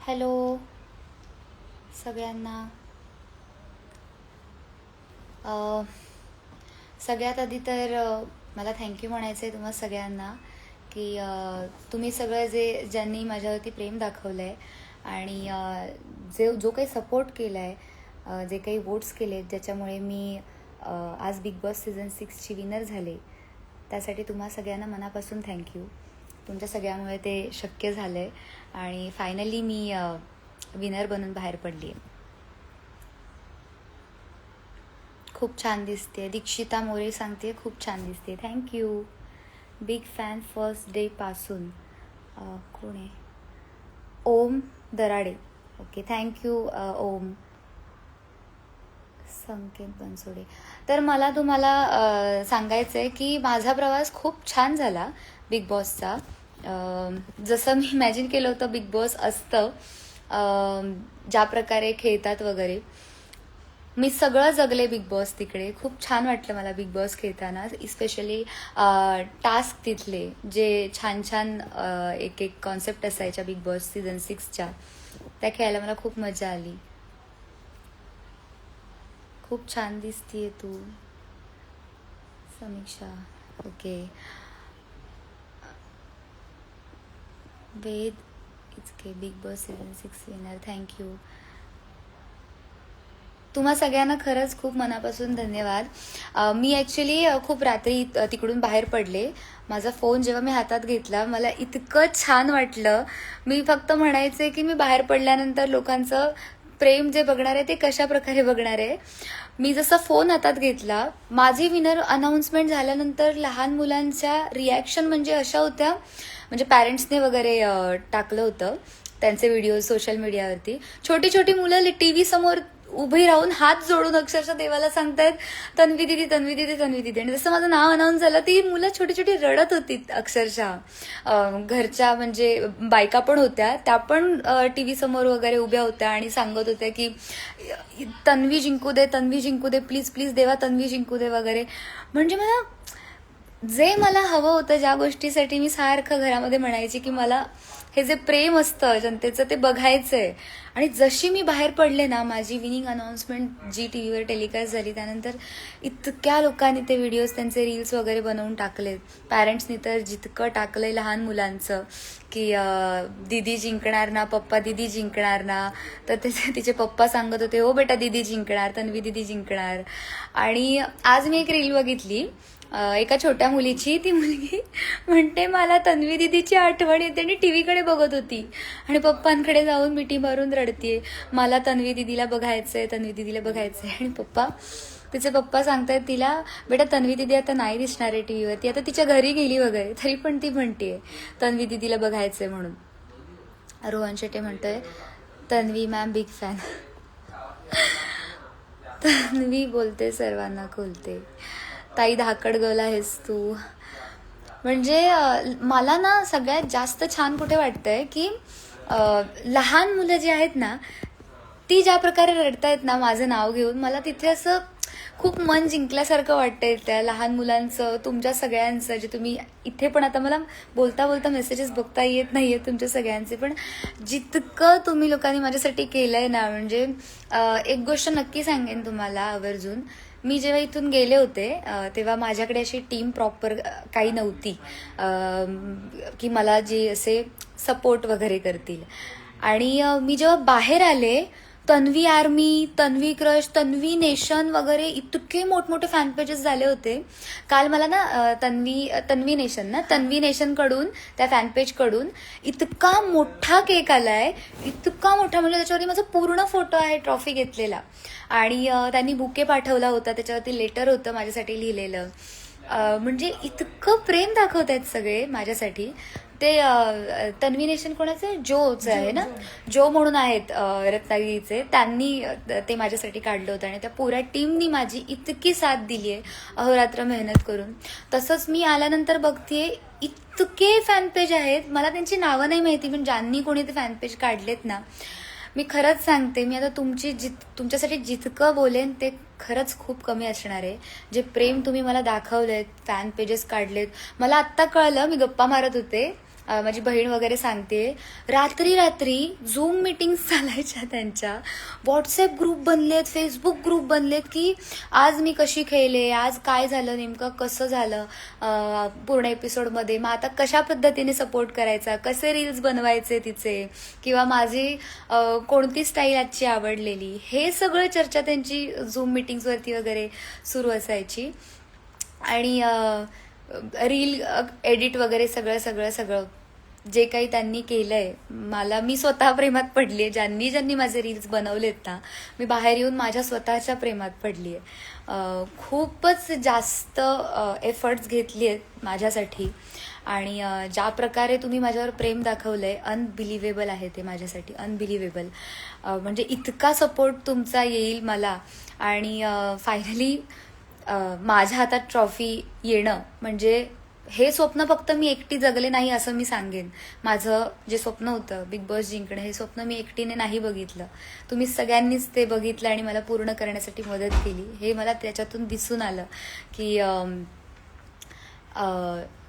Hello सगळ्यांना. सगळ्यात आधी तर मला थँक्यू म्हणायचं आहे तुम्हा सगळ्यांना की तुम्ही सगळं ज्यांनी माझ्यावरती प्रेम दाखवलं आहे आणि जो काही सपोर्ट केला आहे, जे काही वोट्स केले ज्याच्यामुळे मी आज बिग बॉस सीझन 6ची विनर झाले, त्यासाठी तुम्हा सगळ्यांना मनापासून थँक्यू. तुमच्या सगळ्यामुळे ते शक्य झालं आहे आणि फायनली मी विनर बनून बाहेर पडली आहे. खूप छान दिसते. दीक्षिता मोरे सांगते खूप छान दिसते. Thank you. Big fan first day पासून. कोण आहे? ओम दराडे. ओके, थँक्यू ओम. संकेत बनसोडे. तर मला तुम्हाला सांगायचं आहे की माझा प्रवास खूप छान झाला बिग बॉसचा. जसं मी इमॅजिन केलं होतं बिग बॉस असतं, ज्या प्रकारे खेळतात वगैरे, मी सगळं जगले बिग बॉस तिकडे. खूप छान वाटलं मला बिग बॉस खेळताना, इस्पेशली टास्क तिथले जे छान छान एक एक कॉन्सेप्ट असायच्या बिग बॉस सीझन 6च्या, त्या खेळायला मला खूप मजा आली. खूप छान दिसतीये तू समीक्षा. ओके. वेद इचके Bigg Boss season 6 winner. Thank you. तुम्हा सगळ्यांना खरंच खूप मनापासून धन्यवाद. मी ॲक्च्युली खूप रात्री तिकडून बाहेर पडले. माझा फोन जेव्हा मी हातात घेतला मला इतकं छान वाटलं. मी फक्त म्हणायचे की मी बाहेर पडल्यानंतर लोकांचं प्रेम जे बघणार आहे ते कशा प्रकारे बघणार आहे. मी जसा फोन हातात घेतला, माझी विनर अनाऊन्समेंट झाल्यानंतर लहान मुलांच्या रिॲक्शन म्हणजे अशा होत्या, म्हणजे पॅरेंट्सने वगैरे टाकलं होतं त्यांचे व्हिडिओ सोशल मीडियावरती. छोटी छोटी मुलं टीव्ही समोर उभी राहून हात जोडून अक्षरशः देवाला सांगतायत तन्वी दिदी तन्वी दिदी तन्वी दिदी. आणि जसं माझं नाव अनाऊन्स झालं ती मुलं छोटी छोटी रडत होती अक्षरशः. घरच्या म्हणजे बायका पण होत्या, त्या पण टीव्ही समोर वगैरे उभ्या होत्या आणि सांगत होत्या की तन्वी जिंकू दे, तन्वी जिंकू दे, प्लीज प्लीज देवा तन्वी जिंकू दे वगैरे. म्हणजे मला हवं होतं, ज्या गोष्टीसाठी मी सारखं घरामध्ये म्हणायची की मला हे जे प्रेम असतं जनतेचं ते बघायचंय. आणि जशी मी बाहेर पडले ना, माझी विनिंग अनाऊन्समेंट जी टीव्हीवर टेलिकास्ट झाली त्यानंतर इतक्या लोकांनी ते व्हिडिओज त्यांचे रील्स वगैरे बनवून टाकलेत. पॅरेंट्सनी तर जितकं टाकलंय लहान मुलांचं की दीदी जिंकणार ना, पप्पा दीदी जिंकणार ना. तर तिचे पप्पा सांगत होते हो बेटा दीदी जिंकणार, तन्वी दीदी जिंकणार. आणि आज मी एक रील बघितली एका छोट्या मुलीची. ती मुलगी म्हणते मला तन्वी दिदीची आठवण येते आणि टीव्हीकडे बघत होती आणि पप्पांकडे जाऊन मिठी मारून रडतीये, मला तन्वी दिदीला बघायचंय, तन्वी दिदीला बघायचंय. आणि तिचे पप्पा सांगतायत तिला बेटा तन्वी दिदी आता नाही दिसणार आहे टीव्हीवरती, आता तिच्या घरी गेली वगैरे, तरी पण ती म्हणतेय तन्वी दिदीला बघायचंय म्हणून. रोहन शेट्टे म्हणतोय Tanvi ma'am big fan. Tanvi बोलते सर्वांना खोलते. ताई धाकड गल आहेस तू. म्हणजे मला ना सगळ्यात जास्त छान कुठे वाटतंय की लहान मुलं जी आहेत ना, ती ज्या प्रकारे रडतायत ना माझं नाव घेऊन, मला तिथे असं खूप मन जिंकल्यासारखं वाटतंय. त्या लहान मुलांचं, तुमच्या सगळ्यांचं, जे तुम्ही इथे पण आता मला बोलता बोलता मेसेजेस बघता येत नाहीये तुमच्या सगळ्यांचे, पण जितकं तुम्ही लोकांनी माझ्यासाठी केलंय ना, म्हणजे एक गोष्ट नक्की सांगेन तुम्हाला आवर्जून. मी जेव्हा इथून गेले होते तेव्हा माझ्याकडे अशी टीम प्रॉपर काही नव्हती की मला जे असे सपोर्ट वगैरे करतील. आणि मी जेव्हा बाहेर आले, Tanvi army, Tanvi crush, Tanvi nation वगैरे इतके मोठमोठे फॅन पेजेस झाले होते. काल मला ना तन्वी नेशन कडून, त्या फॅन पेज कडून इतका मोठा केक आलाय, इतका मोठा, म्हणजे त्याच्यावरती माझा पूर्ण फोटो आहे ट्रॉफी घेतलेला. आणि त्यांनी बुके पाठवला होता, त्याच्यावरती लेटर होतं माझ्यासाठी लिहिलेलं. म्हणजे इतकं प्रेम दाखवत आहेत सगळे माझ्यासाठी. ते तन्वी नेशन कोणाचे, जोच आहे ना, जो म्हणून आहेत रत्नागिरीचे, त्यांनी ते माझ्यासाठी काढलं होतं. आणि त्या पुऱ्या टीमनी माझी इतकी साथ दिली आहे अहोरात्र मेहनत करून. तसंच मी आल्यानंतर बघतीये इतके फॅन पेज आहेत, मला त्यांची नावं नाही माहिती, पण ज्यांनी कोणी ते फॅन पेज काढलेत ना, मी खरंच सांगते, मी आता तुमच्यासाठी जितकं बोलेन ते खरंच खूप कमी असणार आहे. जे प्रेम तुम्ही मला दाखवलेत, फॅन पेजेस काढलेत. मला आत्ता कळलं, मी गप्पा मारत होते माझी बहीण वगैरे सांगते, रात्री रात्री झूम मीटिंग्स चालायच्या त्यांच्या, व्हॉट्सॲप ग्रुप बनलेत, फेसबुक ग्रुप बनलेत की आज मी कशी खेळले, आज काय झालं, नेमकं कसं झालं पूर्ण एपिसोडमध्ये, मग आता कशा पद्धतीने सपोर्ट करायचा, कसे रील्स बनवायचे तिचे, किंवा माझी कोणती स्टाईल आजची आवडलेली, हे सगळं चर्चा त्यांची झूम मीटिंग्सवरती वगैरे सुरू असायची. आणि रील एडिट वगैरे सगळं सगळं सगळं जे काही त्यांनी केलंय, मी स्वतः प्रेमात पडली आहे. ज्यांनी माझे रील्स बनवलेत ना, मी बाहेर येऊन माझ्या स्वतःच्या प्रेमात पडली आहे. खूपच जास्त एफर्ट्स घेतली आहेत माझ्यासाठी. आणि ज्या प्रकारे तुम्ही माझ्यावर प्रेम दाखवलंय, अनबिलिव्हेबल आहे ते माझ्यासाठी, अनबिलिव्हेबल. म्हणजे इतका सपोर्ट तुमचा येईल मला, आणि फायनली माझ्या हातात ट्रॉफी येणं म्हणजे हे स्वप्न फक्त मी एकटी जगले नाही असं मी सांगेन. माझं जे स्वप्न होतं बिग बॉस जिंकणं, हे स्वप्न मी एकटीने नाही बघितलं. तुम्ही सगळ्यांनीच ते बघितलं आणि मला पूर्ण करण्यासाठी मदत केली. हे मला त्याच्यातून दिसून आलं की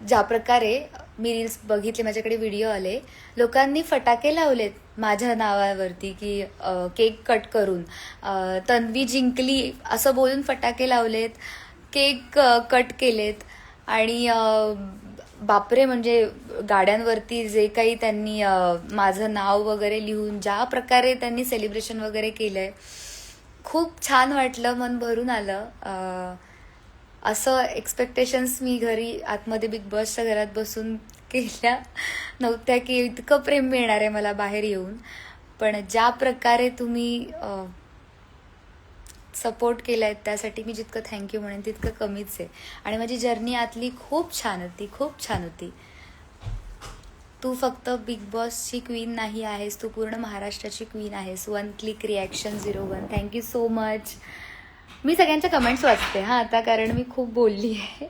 ज्या प्रकारे मी रील्स बघितले, माझ्याकडे व्हिडिओ आले, लोकांनी फटाके लावलेत माझ्या नावावरती की केक कट करून, तन्वी जिंकली असं बोलून फटाके लावलेत, केक कट केलेत. आणि बापरे, म्हणजे गाड्यांवरती जे काही त्यांनी माझं नाव वगैरे लिहून ज्या प्रकारे त्यांनी सेलिब्रेशन वगैरे केलंय, खूप छान वाटलं, मन भरून आलं. असं एक्सपेक्टेशन्स मी घरी आतमध्ये बिग बॉसच्या घरात बसून केल्या नव्हत्या की इतकं प्रेम मिळणार आहे मला बाहेर येऊन. पण ज्या प्रकारे तुम्ही सपोर्ट केलाय त्यासाठी मी जितकं थँक्यू म्हणेन तितकं कमीच आहे. आणि माझी जर्नी आतली खूप छान होती, खूप छान होती. तू फक्त बिग बॉसची क्वीन नाही आहेस, तू पूर्ण महाराष्ट्राची क्वीन आहेस. 1 click reaction 01. Thank so so. Much सगळ्यांच्या कमेंट्स वाचते आता, कारण मी खूप बोलली आहे.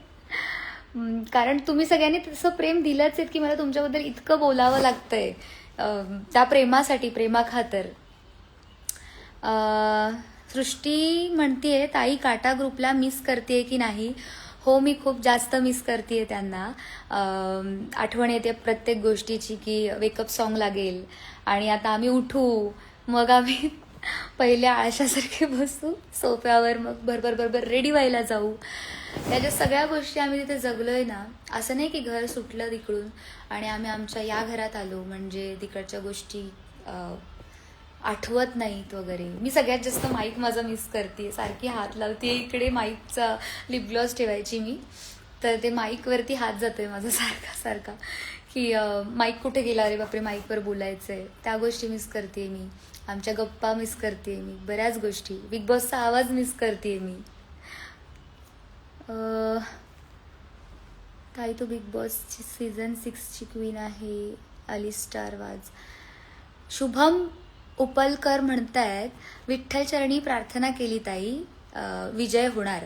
कारण तुम्ही सगळ्यांनी तसं प्रेम दिलंच आहे की मला तुमच्याबद्दल इतकं बोलावं लागतंय. त्या प्रेमासाठी, प्रेमाखातर. सृष्टी म्हणतीये, ताई काटा ग्रुपला मिस करते की नाही? हो, मी खूप जास्त मिस करते त्यांना. आठवण येते प्रत्येक गोष्टीची की वेकअप सॉन्ग लागेल आणि आता आम्ही उठू, मग आम्ही पहिल्या आळशासारखे बसू सोफ्यावर, मग बरोबर रेडी व्हायला जाऊ. त्याच्या सगळ्या गोष्टी आम्ही तिथे जगलोय ना. असं नाही की घर सुटलं तिकडून आणि आम्ही आमच्या या घरात आलो म्हणजे तिकडच्या गोष्टी आठवत नाहीत वगैरे. मी सगळ्यात जास्त माईक माझा मिस करते. सारखी हात लावते इकडे, माईकचा लिप ग्लॉस ठेवायची मी, तर ते माईकवरती हात जातोय माझा सारखा की माईक कुठे गेला, अरे बापरे माईकवर बोलायचंय. त्या गोष्टी मिस करते मी, आमच्या गप्पा मिस करते मी, बऱ्याच गोष्टी. बिग बॉसचा आवाज मिस करते मी. ताई तू बिग बॉसची सीझन 6ची क्वीन आहे. अली स्टार वाज. शुभम उपलकर म्हणतायत, विठ्ठल चरणी प्रार्थना केली ताई, विजय होणार.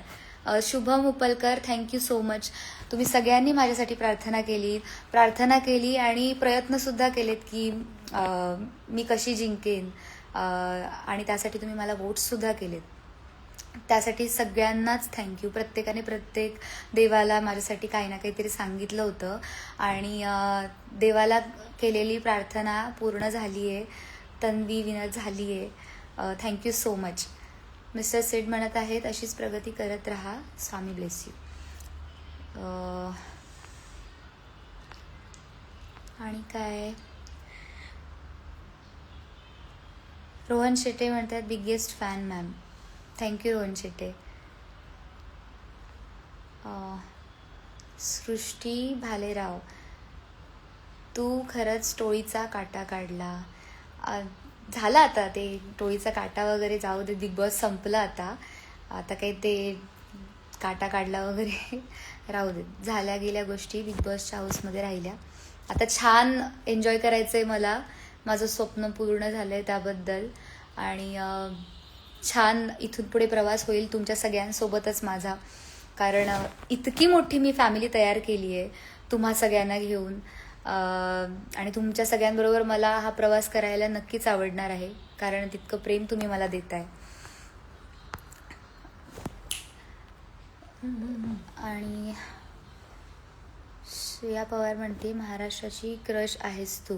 Shubham Upalkar, thank so so. तुम्ही सगळ्यांनी माझ्यासाठी प्रार्थना केली आणि प्रयत्नसुद्धा केलेत की मी कशी जिंकेन, आणि त्यासाठी तुम्ही मला वोट्ससुद्धा केलेत. त्यासाठी सगळ्यांनाच थँक्यू. प्रत्येकाने प्रत्येक देवाला माझ्यासाठी काही ना काहीतरी सांगितलं होतं आणि देवाला केलेली प्रार्थना पूर्ण झाली आहे. तन्वी विनर झाली आहे. Thank you so much. Mister sed म्हणत आहेत, अशीच प्रगती करत राहा, स्वामी ब्लेस यू. आणि काय, रोहन शेटे म्हणतात, biggest fan ma'am. Thank you Rohan Shete. Srushti Bhalerao, तू खरंच टोळीचा काटा काढला. झाला आता ते टोळीचा काटा वगैरे जाऊ दे, बिग बॉस संपलं आता काही ते काटा काढला वगैरे राहू दे. झाल्या गेल्या गोष्टी बिग बॉसच्या हाऊसमध्ये राहिल्या. आता छान एन्जॉय करायचं आहे मला. माझं स्वप्न पूर्ण झालं आहे त्याबद्दल. आणि छान इथून पुढे प्रवास होईल तुमच्या सगळ्यांसोबतच माझा, कारण इतकी मोठी मी फॅमिली तयार केली आहे तुम्हा सगळ्यांना घेऊन. आणि तुमच्या सगळ्यांबरोबर मला हा प्रवास करायला नक्कीच आवडणार आहे, कारण तितकं प्रेम तुम्ही मला देताय. आणि श्रेया पवार म्हणते महाराष्ट्राची क्रश आहेस तू.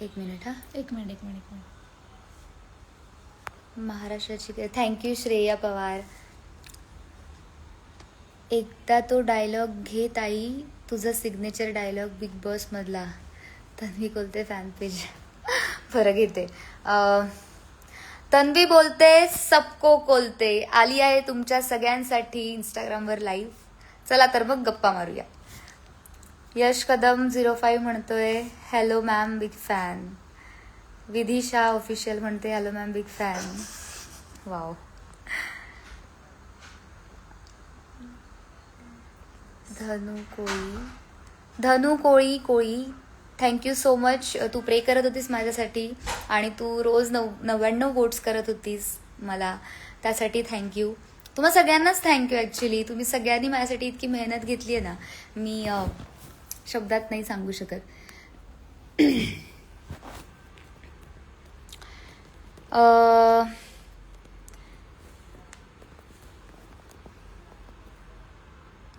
एक मिनिट हा. एक मिनिट. महाराष्ट्राची. थँक्यू श्रेया पवार. एकदा तो डायलॉग घे ताई, तुझा सिग्नेचर डायलॉग बिग बॉस मधला. तन्वी बोलते फॅन पेज. फरक येते. तन्वी बोलते सबको कोलते आली आहे तुमच्या सगळ्यांसाठी इंस्टाग्रामवर लाईव्ह. चला तर मग गप्पा मारूया. यश कदम 05 म्हणतोय hello ma'am big fan. Vidhi Shah official म्हणते hello ma'am big fan. Wow. Dhanu Koli thank you so much. तू प्रे करत होतीस माझ्यासाठी आणि तू रोज 99 वोट्स करत होतीस मला, त्यासाठी थँक्यू. तुम्हा सगळ्यांनाच थँक्यू. ॲक्च्युली तुम्ही सगळ्यांनी माझ्यासाठी इतकी मेहनत घेतली आहे ना, मी शब्दात नाही सांगू शकत.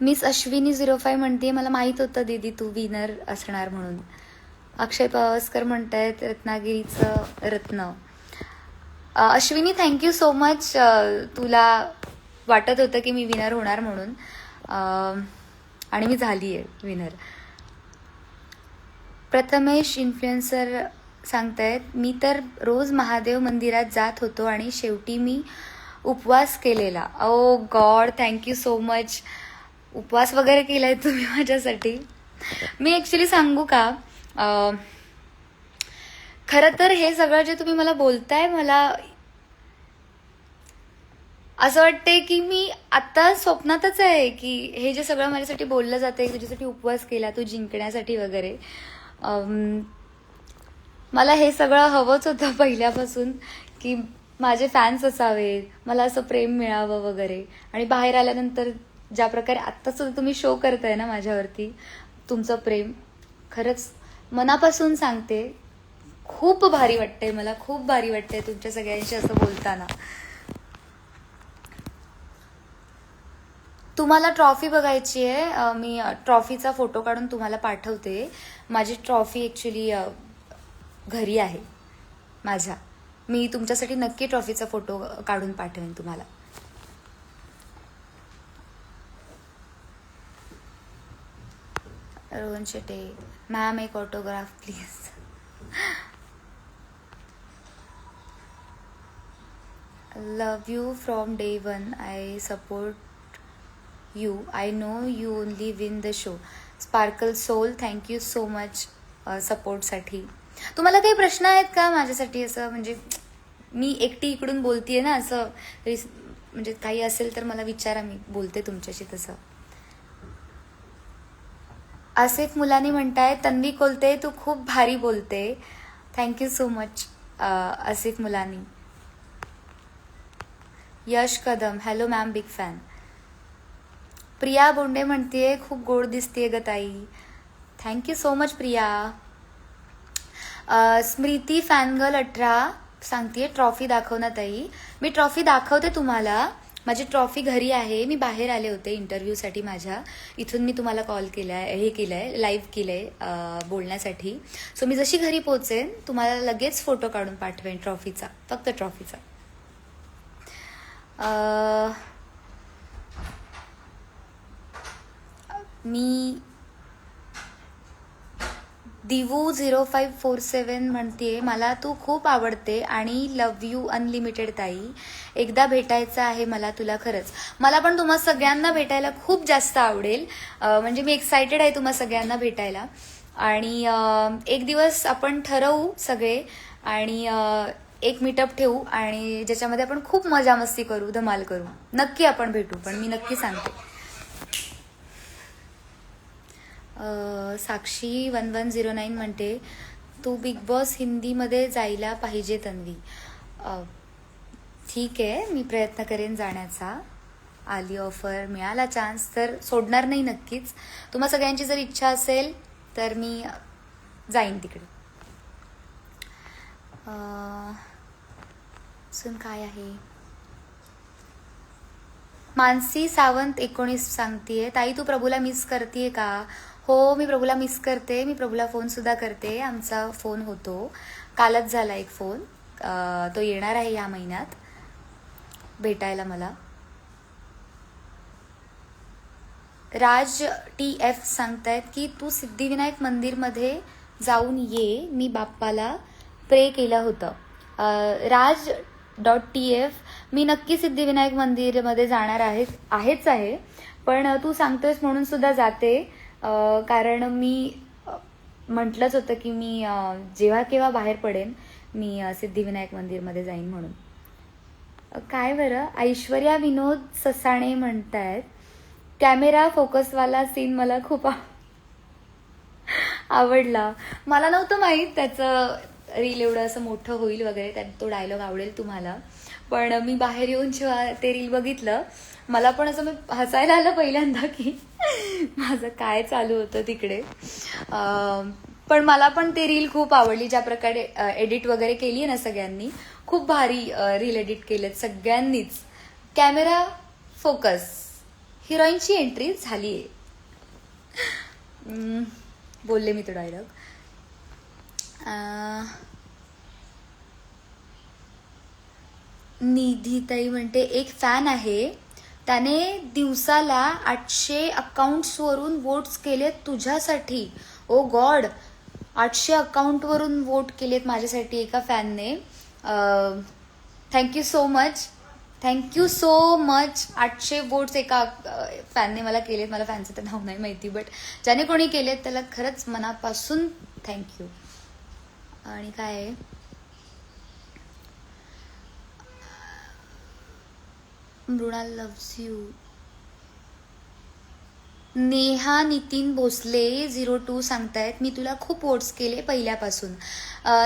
मिस अश्विनी 05 म्हणते मला माहीत होतं दीदी तू विनर असणार म्हणून. अक्षय पावसकर म्हणतायत रत्नागिरीचं रत्न. Ashwini thank you so much. तुला वाटत होतं की मी विनर होणार म्हणून, आणि मी झाली आहे विनर. प्रथमेश इन्फ्लुएन्सर सांगतायत मी तर रोज महादेव मंदिरात जात होतो आणि शेवटी मी उपवास केलेला. ओ गॉड थँक्यू सो मच. उपवास वगैरे केलाय तुम्ही माझ्यासाठी. मी ॲक्च्युली सांगू का, खरं तर हे सगळं जे तुम्ही मला बोलताय, मला असं वाटतंय की मी आता स्वप्नातच आहे की हे जे सगळं माझ्यासाठी बोललं जातंय, तुझ्यासाठी उपवास केला तू जिंकण्यासाठी वगैरे. मला हे सगळं हवंच होतं पहिल्यापासून की माझे फॅन्स असावेत, मला असं प्रेम मिळावं वगैरे. आणि बाहेर आल्यानंतर ज्या प्रकारे आत्ताच तुम्ही शो करताय ना माझ्यावरती तुमचं प्रेम, खरंच मनापासून सांगते खूप भारी वाटतंय मला. खूप भारी वाटतंय तुमच्या सगळ्यांशी असं बोलताना. तुम्हाला ट्रॉफी बघायची आहे, मी ट्रॉफीचा फोटो काढून तुम्हाला पाठवते. माझी ट्रॉफी ॲक्च्युली घरी आहे माझ्या. मी तुमच्यासाठी नक्की ट्रॉफीचा फोटो काढून पाठवेन तुम्हाला. रोहन शेटे मॅम एक autograph please. Love you from day one. I support you. I know you only win the show. Sparkle soul thank you so much सपोर्टसाठी. तुम्हाला काही प्रश्न आहेत का माझ्यासाठी? असं म्हणजे मी एकटी इकडून बोलतीये ना, असं म्हणजे काही असेल तर मला विचारा, मी बोलते तुमच्याशी तसं. आसिफ मुलानी म्हणताय तन्वी कोलते तू खूप भारी बोलते. Thank you so much Asif Mulani. Yash Kadam hello ma'am big fan. Priya Bonde म्हणतेय खूप गोड दिसतेय ग ताई. Thank you so much Priya. Smruti fangirl 18 सांगतेय ट्रॉफी दाखव ना ताई. मी ट्रॉफी दाखवते तुम्हाला. माझी ट्रॉफी घरी आहे. मी बाहेर आले होते इंटरव्ह्यूसाठी माझ्या. इथून मी तुम्हाला कॉल केलाय, हे केलंय, लाईव्ह केलंय बोलण्यासाठी. सो मी जशी घरी पोहोचेन तुम्हाला लगेच फोटो काढून पाठवेन ट्रॉफीचा, फक्त ट्रॉफीचा. मी दिवू 0547 म्हणते मला तू खूप आवडते आणि लव यू अनलिमिटेड ताई. एकदा भेटायचं आहे मला तुला. खरंच मला पण तुम्हा सगळ्यांना भेटायला खूप जास्त आवडेल. म्हणजे मी एक्सायटेड आहे तुम्हा सगळ्यांना भेटायला. आणि एक दिवस आपण ठरवू सगळे आणि एक मीटअप ठेवू आणि ज्याच्यामध्ये आपण खूप मजा मस्ती करू, धमाल करू. नक्की आपण भेटू, पण मी नक्की सांगते. साक्षी 1109 म्हणते तू बिग बॉस हिंदीमध्ये जायला पाहिजे तन्वी. ठीक आहे, मी प्रयत्न करेन जाण्याचा. आली ऑफर, मिळाला चान्स तर सोडणार नाही नक्कीच. तुम्हा सगळ्यांची जर इच्छा असेल तर मी जाईन तिकडे. अजून काय आहे? मानसी सावंत 19 सांगतेय, ताई तू प्रभूला मिस करतेय का? हो, मी प्रभूला मिस करते. मी प्रभूला फोनसुद्धा करते. आमचा फोन होतो, कालच झाला एक फोन. तो येणार आहे या महिन्यात भेटायला मला. राज TF सांगतायत की तू सिद्धिविनायक मंदिरमध्ये जाऊन ये, मी बाप्पाला प्रे केलं होतं. राज .TF, मी नक्की सिद्धिविनायक मंदिरमध्ये जाणार आहेच आहे, पण तू सांगतोयस म्हणून सुद्धा जाते. कारण मी म्हटलंच होतं की मी जेव्हा केव्हा बाहेर पडेन मी सिद्धिविनायक मंदिरमध्ये जाईन म्हणून. काय बरं, ऐश्वर्या विनोद ससाणे म्हणतायत, कॅमेरा फोकसवाला सीन मला खूप आवडला. मला नव्हतं माहीत त्याचं रील एवढं असं मोठं होईल वगैरे, त्यात तो डायलॉग आवडेल तुम्हाला. पण मी बाहेर येऊन जेव्हा ते रील बघितलं, मला पण असं हसायला आलं पहिल्यांदा की माझं काय चालू होतं तिकडे. पण मला पण ते रील खूप आवडली, ज्या प्रकारे एडिट वगैरे केली आहे ना सगळ्यांनी. खूप भारी रील एडिट केलेत सगळ्यांनीच. कॅमेरा फोकस, हिरोईनची एंट्री झाली आहे. बोलले मी तो डायलॉग. निधीताई म्हणते, एक फॅन आहे, त्याने दिवसाला 800 अकाउंट्सवरून वोट्स केलेत तुझ्यासाठी. ओ गॉड, 800 अकाउंटवरून वोट केलेत माझ्यासाठी एका फॅनने. Thank you so much, thank you so much. 800 votes एका फॅनने मला केलेत. मला फॅनचं तर नाव नाही माहिती, बट ज्याने कोणी केलेत त्याला खरंच मनापासून थँक्यू. आणि काय आहे, मृणाल लव्स यू. नेहा नितीन भोसले 02 सांगतायत, मी तुला खूप वोट्स केले पहिल्यापासून.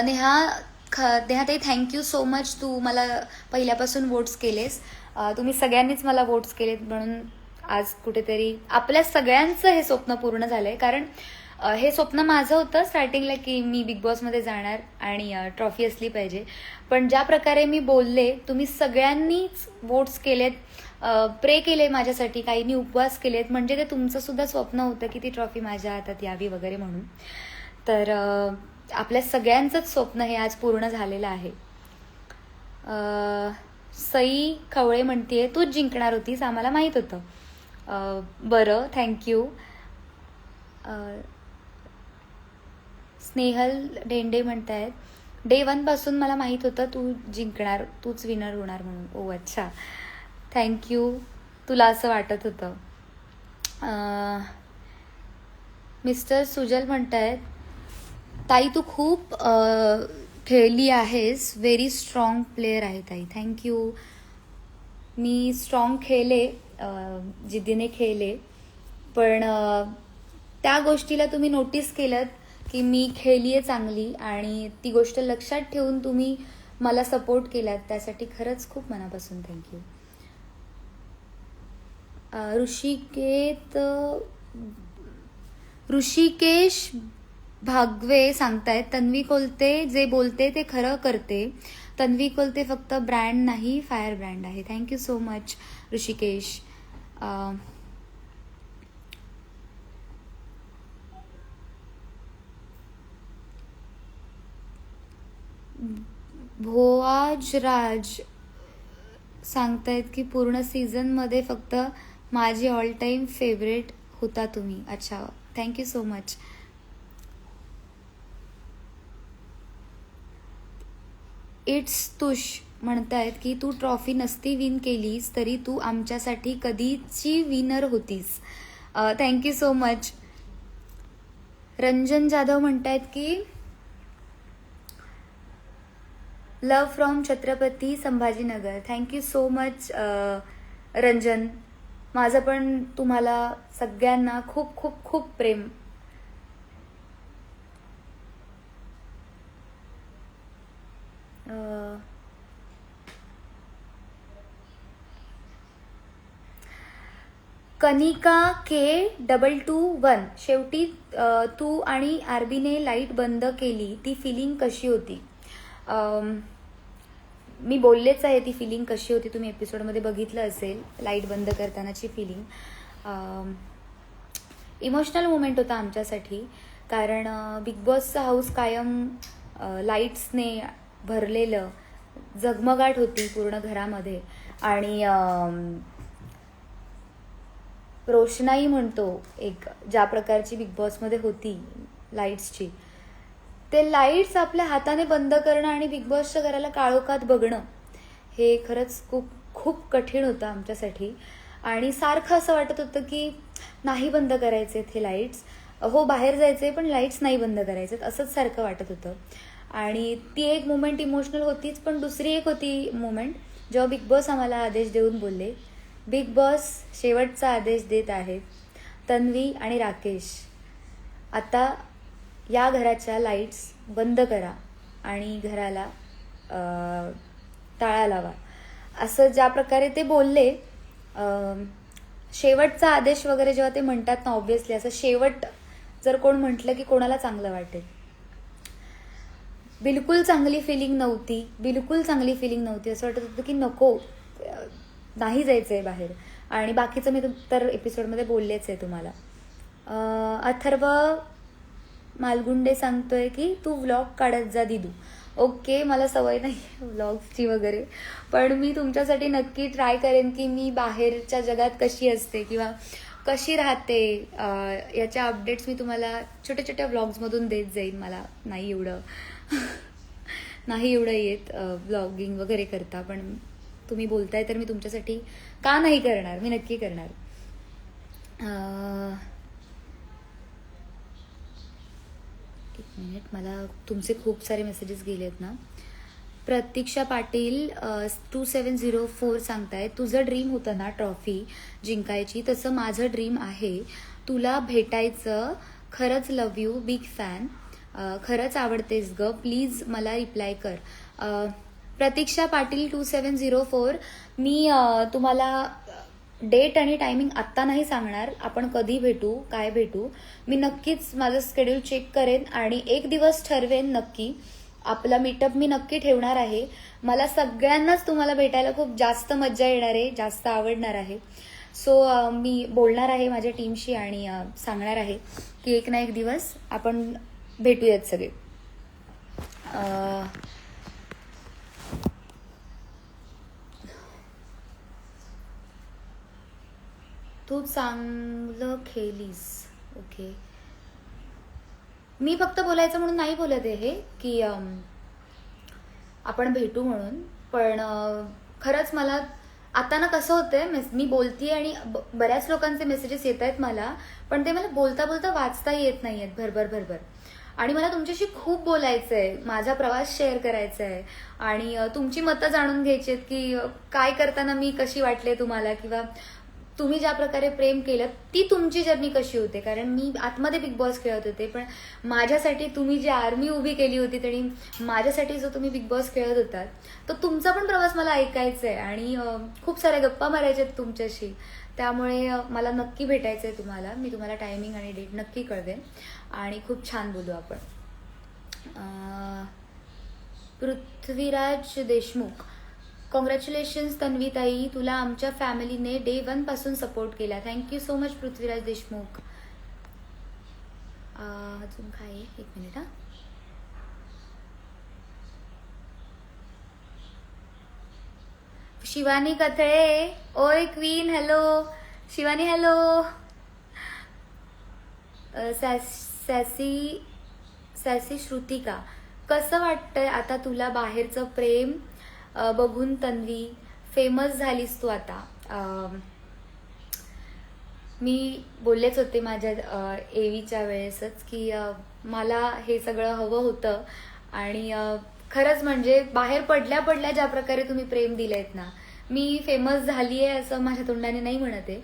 नेहाताई थँक्यू सो मच, तू मला पहिल्यापासून वोट्स केलेस. तुम्ही सगळ्यांनीच मला वोट्स केलेत म्हणून आज कुठेतरी आपल्या सगळ्यांचं हे स्वप्न पूर्ण झालंय. कारण हे स्वप्न माझं होतं स्टार्टिंगला की मी बिग बॉसमध्ये जाणार आणि ट्रॉफी असली पाहिजे. पण ज्या प्रकारे मी बोलले, तुम्ही सगळ्यांनीच वोट्स केलेत, प्रे केले माझ्यासाठी, काहींनी उपवास केलेत, म्हणजे ते तुमचं सुद्धा स्वप्न होतं की ती ट्रॉफी माझ्या हातात यावी वगैरे म्हणून. तर आपल्या सगळ्यांचंच स्वप्न हे आज पूर्ण झालेलं आहे. सई खवळे म्हणतीये, तूच जिंकणार होतीस, आम्हाला माहीत होतं. बरं, थँक्यू. स्नेहल ढेंडे म्हणतायत, डे 1 पासून मला माहीत होतं तू जिंकणार, तूच विनर होणार म्हणून. ओ अच्छा, थँक्यू, तुला असं वाटत होतं. मिस्टर सुजल म्हणतायत, ताई तू खूप खेळली आहेस, व्हेरी स्ट्रॉंग प्लेयर आहे ताई. थँक्यू. मी स्ट्रॉंग खेळले, जिद्दीने खेळले, पण त्या गोष्टीला तुम्ही नोटीस केलं की मी खेळली आहे चांगली, आणि ती गोष्ट लक्षात ठेवून तुम्ही मला सपोर्ट केलात, त्यासाठी खरंच खूप मनापासून थँक्यू. ऋषिकेश भागवे सांगतायत, तन्वी कोलते जे बोलते ते खरं करते. तन्वी कोलते फक्त ब्रँड नाही, फायर ब्रँड आहे. Thank you so much Rushikesh. Bhojraj सांगतायत की पूर्ण सीझनमध्ये फक्त माझी ऑल टाईम फेवरेट होता तुम्ही. अच्छा, थँक्यू सो मच. इट्स तुष म्हणतायत की तू ट्रॉफी नसती विन केलीस तरी तू आमच्यासाठी कधीची विनर होतीस. Thank you so much. Ranjan Jadhav म्हणतायत की love from Chhatrapati Sambhajinagar. Thank you so much Ranjan. माझं पण तुम्हाला सगळ्यांना खूप खूप खूप प्रेम. कनिका K221, शेवटी तू आणि आरबीने लाईट बंद केली, ती फिलिंग कशी होती? मी बोललेच आहे ती फिलिंग कशी होती, तुम्ही एपिसोडमध्ये बघितलं असेल लाईट बंद करतानाची फिलिंग. इमोशनल मुमेंट होता आमच्यासाठी, कारण बिग बॉसचा हाऊस कायम लाईट्सने भरलेलं, झगमगाट होती पूर्ण घरामध्ये आणि रोषणाई म्हणतो एक, ज्या प्रकारची बिग बॉसमध्ये होती लाईट्सची, ते लाईट्स आपल्या हाताने बंद करणं आणि बिग बॉसच्या घराला काळोखात बघणं हे खरंच खूप खूप कठीण होतं आमच्यासाठी. आणि सारखं असं वाटत होतं की नाही बंद करायचे हे लाईट्स, हो बाहेर जायचे पण लाईट्स नाही बंद करायचे, असंच सारखं वाटत होतं. आणि ती एक मुमेंट इमोशनल होतीच, पण दुसरी एक होती मुमेंट जेव्हा बिग बॉस आम्हाला आदेश देऊन बोलले, बिग बॉस शेवटचा आदेश देत आहेत, तन्वी आणि राकेश आता या घराच्या लाईट्स बंद करा आणि घराला ताळा लावा. असं ज्या प्रकारे ते बोलले, शेवटचा आदेश वगैरे जेव्हा ते म्हणतात ना, ऑब्व्हियसली असं शेवट जर कोण म्हटलं की कोणाला चांगलं वाटेल. बिलकुल चांगली फिलिंग नव्हती, बिलकुल चांगली फिलिंग नव्हती. असं वाटत होतं की नको, नाही जायचं आहे बाहेर. आणि बाकीचं मी तर एपिसोडमध्ये बोललेच आहे तुम्हाला. अथर्व मालगुंडे सांगतोय की तू व्लॉग काढत जा दिदू. ओके, मला सवय नाही व्लॉग्सची वगैरे, पण मी तुमच्यासाठी नक्की ट्राय करेन की मी बाहेरच्या जगात कशी असते किंवा कशी राहते याच्या अपडेट्स मी तुम्हाला छोट्या छोट्या व्लॉग्समधून देत जाईन. मला नाही एवढं येत व्लॉगिंग वगैरे करता, पण तुम्ही बोलताय तर मी तुमच्यासाठी का नाही करणार, मी नक्की करणार. एक मिनिट, मला तुमचे खूप सारे मेसेजेस गेलेत ना. प्रतीक्षा पाटील 2704 सांगताय, तुझं ड्रीम होतं ना ट्रॉफी जिंकायची, तसं माझं ड्रीम आहे तुला भेटायचं. खरंच लव्ह यू, बिग फॅन. खरंच आवडतेस ग, प्लीज मला रिप्लाय कर. प्रतीक्षा पाटील 2704, मी तुम्हाला डेट आणि टायमिंग आत्ता नाही सांगणार, आपण कधी भेटू काय भेटू. मी नक्कीच माझं शेड्यूल चेक करेन आणि एक दिवस ठरवेन नक्की. आपला मीटअप मी नक्की ठेवणार आहे. मला सगळ्यांनाच तुम्हाला भेटायला खूप जास्त मज्जा येणार आहे, जास्त आवडणार आहे. सो मी बोलणार आहे माझ्या टीमशी आणि सांगणार आहे की एक ना एक दिवस आपण भेटूयात सगळे. तू चांगलं खेळलीस. ओके, मी फक्त बोलायचं म्हणून नाही बोलत आहे की आपण भेटू म्हणून, पण खरंच मला आता ना कसं होतंय, मी बोलतीये आणि बऱ्याच लोकांचे मेसेजेस येत आहेत मला, पण ते मला बोलता बोलता वाचता येत नाही आहेत भरभर. आणि मला तुमच्याशी खूप बोलायचं आहे, माझा प्रवास शेअर करायचा आहे आणि तुमची मतं जाणून घ्यायची आहेत की काय करताना मी कशी वाटले तुम्हाला, किंवा तुम्ही ज्या प्रकारे प्रेम केलं ती तुमची जर्नी कशी होते. कारण मी आतमध्ये बिग बॉस खेळत होते, पण माझ्यासाठी तुम्ही जी आर्मी उभी केली होती आणि माझ्यासाठी जो तुम्ही बिग बॉस खेळत होतात, तर तुमचा पण प्रवास मला ऐकायचा आहे आणि खूप साऱ्या गप्पा मारायच्या आहेत तुमच्याशी. त्यामुळे मला नक्की भेटायचं आहे तुम्हाला. मी तुम्हाला टायमिंग आणि डेट नक्की कळवेन आणि खूप छान बोलू आपण. पृथ्वीराज देशमुख, कॉंग्रॅच्युलेशन्स तन्वीताई, तुला आमच्या फॅमिलीने डे 1 पासून सपोर्ट केला. Thank you so much Prithviraj Deshmukh. अजून काय, एक मिनिट. शिवानी कथळे, ओय queen, hello Shivani, hello. Sassy Shrutika, कसं वाटतंय आता तुला बाहेरचं प्रेम बघून तन्वी, फेमस झालीस तू आता. मी बोललेच होते माझ्या एवीच्या वेळेसच की मला हे सगळं हवं होतं आणि खरंच म्हणजे बाहेर पडल्या ज्या प्रकारे तुम्ही प्रेम दिलेत ना, मी फेमस झाली आहे असं माझ्या तोंडाने नाही म्हणत आहे,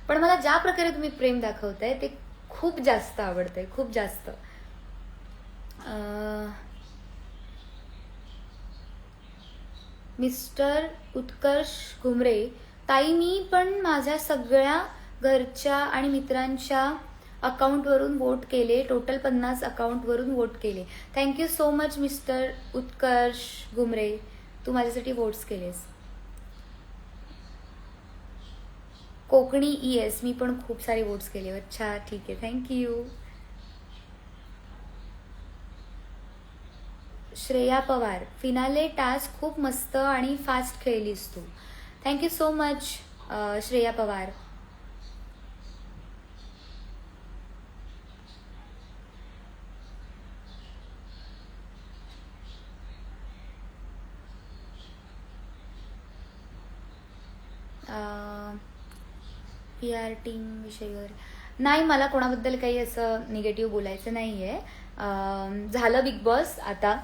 पण मला ज्या प्रकारे तुम्ही प्रेम दाखवताय ते खूप जास्त आवडतंय, खूप जास्त. मिस्टर उत्कर्ष घुमरे, ताई मी पण माझ्या सगळ्या घरच्या आणि मित्रांच्या अकाउंटवरून वोट केले, टोटल 50 अकाउंटवरून वोट केले. थँक्यू सो मच मिस्टर उत्कर्ष घुमरे, तू माझ्यासाठी वोट्स केलेस. कोकणी ES मी पण खूप सारे वोट्स केले. अच्छा ठीक आहे, thank you. Shreya Pawar, finale task खूप मस्त आणि फास्ट खेळलीस तू. Thank you so much Shreya Pawar. PR team विषयीवर नाही, मला कोणाबद्दल काही असं निगेटिव्ह बोलायचं नाही आहे. झालं बिग बॉस आता.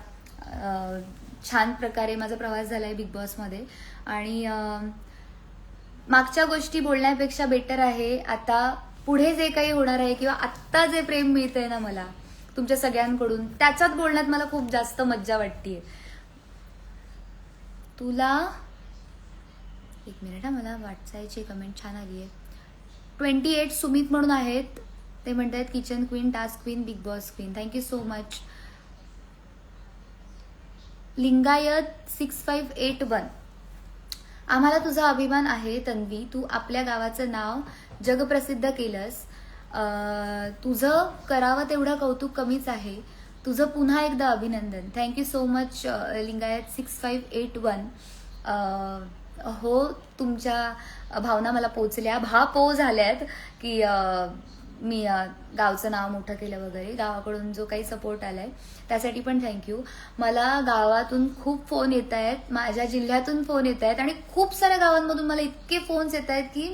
छान प्रकारे माझा प्रवास झाला आहे बिग बॉसमध्ये आणि मागच्या गोष्टी बोलण्यापेक्षा बेटर आहे आता पुढे जे काही होणार आहे किंवा आत्ता जे प्रेम मिळतंय ना मला तुमच्या सगळ्यांकडून, त्याच्यात बोलण्यात मला खूप जास्त मज्जा वाटतेय. तुला एक मिनिट हा, मला वाटसायची कमेंट छान आली आहे. 28 सुमित म्हणून आहेत, ते म्हणतात kitchen queen, task queen, big boss queen. Thank you so much. Lingayat 6581, आम्हाला तुझा अभिमान आहे तन्वी, तू आपल्या गावाचं नाव जगप्रसिद्ध केलंस. तुझं करावं तेवढं कौतुक कमीच आहे. तुझं पुन्हा एकदा अभिनंदन. Thank you so much Lingayat 6581. हो, तुमच्या भावना मला पोचल्या, भापो झाल्यात की मी गावचं नाव मोठं केलं वगैरे. गावाकडून जो काही सपोर्ट आलाय त्यासाठी पण थँक्यू. मला गावातून खूप फोन येत आहेत, माझ्या जिल्ह्यातून फोन येत आहेत आणि खूप साऱ्या गावांमधून मला इतके फोन्स येत आहेत की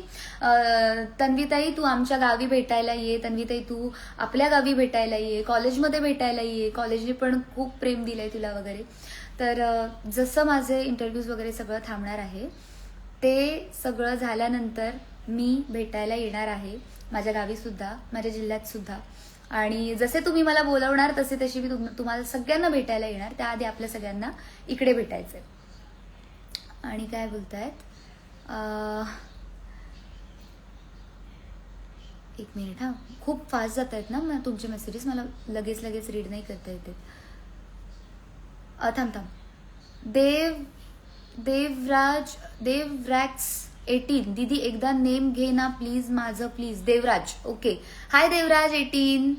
तन्वीताई तू आमच्या गावी भेटायला ये, तन्वीताई तू आपल्या गावी भेटायला ये, कॉलेजमध्ये भेटायला ये, कॉलेजने पण खूप प्रेम दिलंय तुला वगैरे. तर जसं माझे इंटरव्ह्यूज वगैरे सगळं थांबणार आहे, ते सगळं झाल्यानंतर मी भेटायला येणार आहे माझ्या गावी सुद्धा, माझ्या जिल्ह्यात सुद्धा. आणि जसे तुम्ही मला बोलवणार तसे तशी मी तुम्हाला सगळ्यांना भेटायला येणार. त्याआधी आपल्या सगळ्यांना इकडे भेटायचंय. आणि काय बोलतायत, एक मिनिट हा, खूप फास्ट जात आहेत ना तुमचे मेसेजेस, मला लगेच रीड नाही करता येते. थांब. देवराज 18, दीदी एकदा नेम घे ना प्लीज माझं, प्लीज. Devraj, okay. हाय देवराज 18,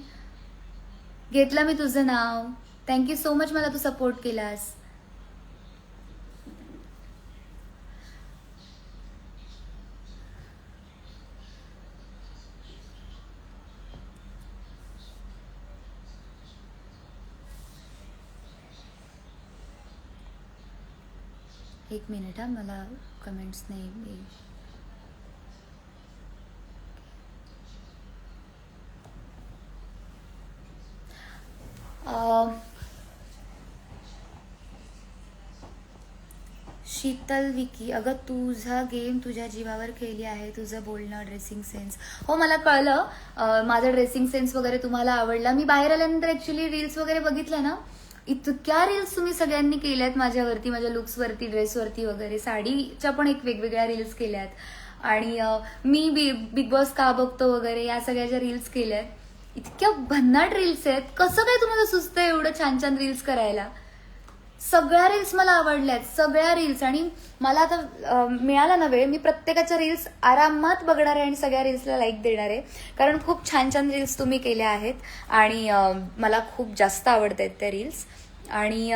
घेतलं मी तुझं नाव. थँक्यू सो मच, मला तू सपोर्ट केलास. एक मिनिट हा, मला कमेंट्स नाही. शीतल विकी, अगं तुझा गेम तुझ्या जीवावर खेळली आहे, तुझं बोलणं, ड्रेसिंग सेन्स. हो, मला कळलं माझा ड्रेसिंग सेन्स वगैरे तुम्हाला आवडला. मी बाहेर आल्यानंतर ऍक्च्युली रील्स वगैरे बघितलं ना, इतक्या रील्स तुम्ही सगळ्यांनी केल्यात माझ्यावरती, माझ्या लुक्सवरती, ड्रेसवरती वगैरे. साडीच्या पण एक वेगवेगळ्या रील्स केल्यात. आणि मी बिग बॉस का बघतो वगैरे या सगळ्याच्या रील्स केल्यात. इतक्या भन्नाट रील्स आहेत. कसं काय तुम्हाला सुचतं एवढं छान छान रील्स करायला? सगळ्या रील्स मला आवडल्यात, सगळ्या रील्स. आणि मला आता मिळाला ना वेळ, मी प्रत्येकाच्या रील्स आरामात बघणार आहे आणि सगळ्या रील्सला लाईक देणार आहे, कारण खूप छान छान रील्स तुम्ही केल्या आहेत आणि मला खूप जास्त आवडत आहेत त्या रील्स. आणि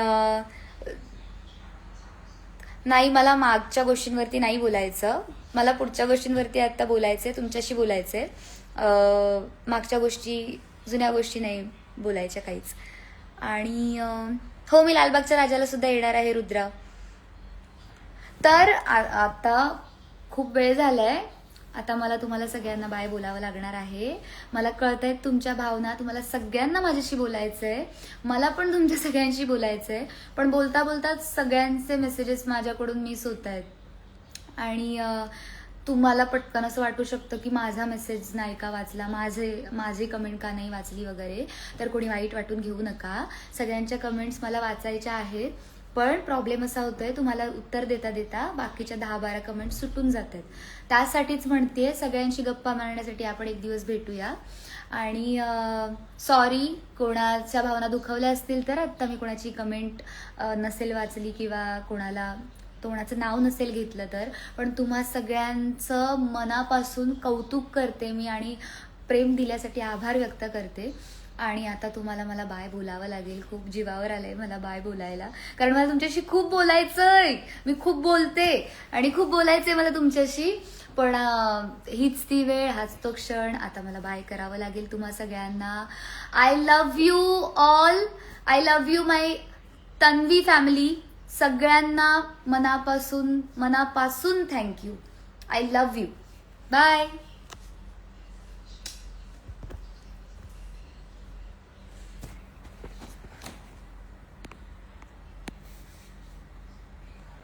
नाही, मला मागच्या गोष्टींवरती नाही बोलायचं, मला पुढच्या गोष्टींवरती आता बोलायचंय, तुमच्याशी बोलायचंय. मागच्या गोष्टी, जुन्या गोष्टी नाही बोलायच्या काहीच. आणि हो, मी लालबागच्या राजाला सुद्धा येणार आहे रुद्रा. तर आता खूप वेळ झालाय, आता मला तुम्हाला सगळ्यांना बाय बोलावं लागणार आहे. मला कळतायत तुमच्या भावना, तुम्हाला सगळ्यांना माझ्याशी बोलायचंय, मला पण तुमच्या सगळ्यांशी बोलायचंय, पण बोलता बोलता सगळ्यांचे मेसेजेस माझ्याकडून मिस होत आहेत. आणि तुम्हाला पटकन असं वाटू शकतं की माझा मेसेज नाही का वाचला, माझी कमेंट का नाही वाचली वगैरे. तर कोणी वाईट वाटून घेऊ नका, सगळ्यांच्या कमेंट्स मला वाचायच्या आहेत. पण प्रॉब्लेम असा होतोय तुम्हाला उत्तर देता देता बाकीच्या 10-12 कमेंट सुटून जातात. त्यासाठीच म्हणतेय, सगळ्यांशी गप्पा मारण्यासाठी आपण एक दिवस भेटूया. आणि सॉरी कोणाच्या भावना दुखावल्या असतील तर. आत्ता मी कोणाची कमेंट नसेल वाचली किंवा कोणाचं नाव नसेल घेतलं तर. पण तुम्हा सगळ्यांचं मनापासून कौतुक करते मी आणि प्रेम दिल्यासाठी आभार व्यक्त करते. आणि आता तुम्हाला मला बाय बोलावं लागेल. खूप जीवावर आलंय मला बाय बोलायला, कारण मला तुमच्याशी खूप बोलायचंय. मी खूप बोलते आणि खूप बोलायचंय मला तुमच्याशी, पण हीच ती वेळ, हाच तो क्षण. आता मला बाय करावं लागेल तुम्हा सगळ्यांना. I love you all. I love you my Tanvi family. सगळ्यांना मनापासून thank you. I love you. Bye.